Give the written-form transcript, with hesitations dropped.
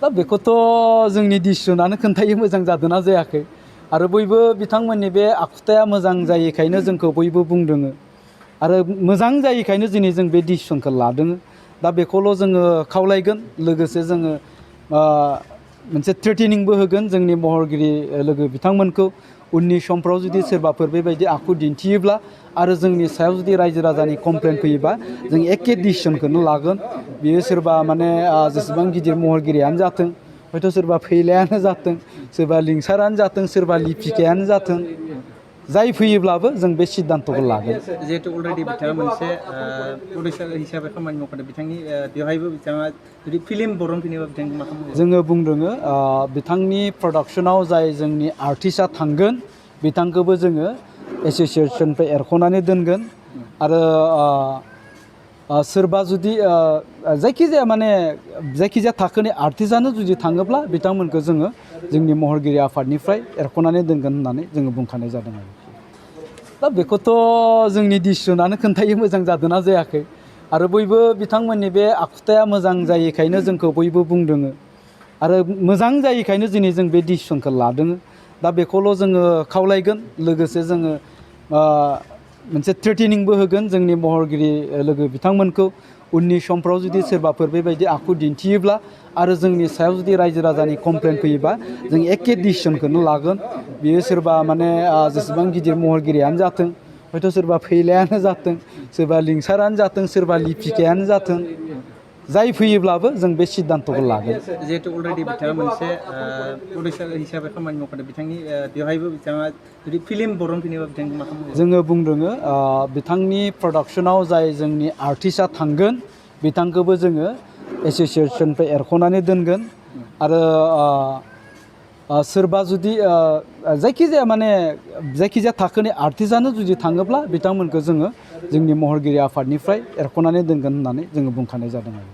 दा बेखौथ' जोंनि डिसिसनानो खोन्थायो मोजां जादोंना जायाखै आरो बयबो बिथांमोननि बे आखुथाया मोजां जायैखायनो जोंखौ बयबो बुंदों आरो मोजां जायैखायनो दिनै जों बे डिसिसनखौ लादों। दा बेखौल' जोङो खावलायगोन लोगोसे जोङो मोनसे थ्रेटेनिंबो होगोन जोंनि महरगिरि लोगो बिथांमोनखौ उननि समफ्राव जुदि सोरबाफोर बेबायदि आखु दिन्थियोब्ला आरो जोंनि सायाव जुदि रायजो राजानि कमप्लेन फैयोबा जों एखे डिसिसनखौनो लागोन। बियो सोरबा माने जेसेबां गिदिर महरगिरियानो जाथों हयथ' सोरबा फैलायानो जाथों सोरबा लिंसारानो जाथों सोरबा लिपिकायानो जाथों जाय फैयोब्लाबो जों बे सिद्धान्तखौ लागोन। जिहेतु अलरेडि बिथाङा मोनसे प्रडिउसार हिसाबै खामानि मावखादों बिथांनि बेवहायबो बिथाङा जुदि फिल्म बरनफिनोबा बिथांखौ मा खालामगोन? जोङो बुंदों बिथांनि प्रडाक्सनाव जाय जोंनि आर्टिस्टआ थांगोन बिथांखौबो जोङो एस'सियेसननिफ्राय एरख'नानै दोनगोन आरो सोरबा जुदि जायखिजाया थाखोनि आर्टिस्टआनो जुदि थाङोब्ला बिथांमोनखौ जोङो जोंनि महरगिरि आफादनिफ्राय एरख'नानै दोनगोन होननानै जोङो बुंखानाय जादों आरो। दा बेखौथ' जोंनि डिसिसनानो खोन्थायो मोजां जादोंना जायाखै आरो बयबो बिथांमोननि बे आखुथाया मोजां जायैखायनो जोंखौ बयबो बुंदों आरो मोजां जायैखायनो दिनै जों बे डिसिसनखौ लादों। दा बेखौल' जोङो खावलायगोन लोगोसे जोङो मोनसे थ्रेटेनिंबो होगोन जोंनि महरगिरि लोगो बिथांमोनखौ उननि समफ्राव जुदि सोरबाफोर बेबायदि आखु दिन्थियोब्ला आरो जोंनि सायाव जुदि रायजो राजानि कमप्लेन फैयोबा जों एखे डिसिसनखौनो लागोन। बियो सोरबा माने जेसेबां गिदिर महरगिरियानो जाथों हयथ' सोरबा फैलायानो जाथों सोरबा लिंसारानो जाथों सोरबा लिपिकायानो जाथों जाय फैयोब्लाबो जों बे सिद्धान्तखौ लागोन। जिहेतु अलरेडि बिथाङा मोनसे प्रडिउसार हिसाबै खामानि मावखादों बिथांनि बेवहायबो बिथाङा जुदि फिल्म बरनफिनोबा बिथांखौ मा खालामगोन? जोङो बुंदों बिथांनि प्रडाक्सनाव जाय जोंनि आर्टिस्टआ थांगोन बिथांखौबो जोङो एस'सियेसननिफ्राय एरख'नानै दोनगोन आरो सोरबा जुदि जायखिजाया थाखोनि आर्टिस्टआनो जुदि थाङोब्ला बिथांमोनखौ जोङो जोंनि महरगिरि आफादनिफ्राय एरख'नानै दोनगोन होननानै जोङो बुंखानाय जादों आरो।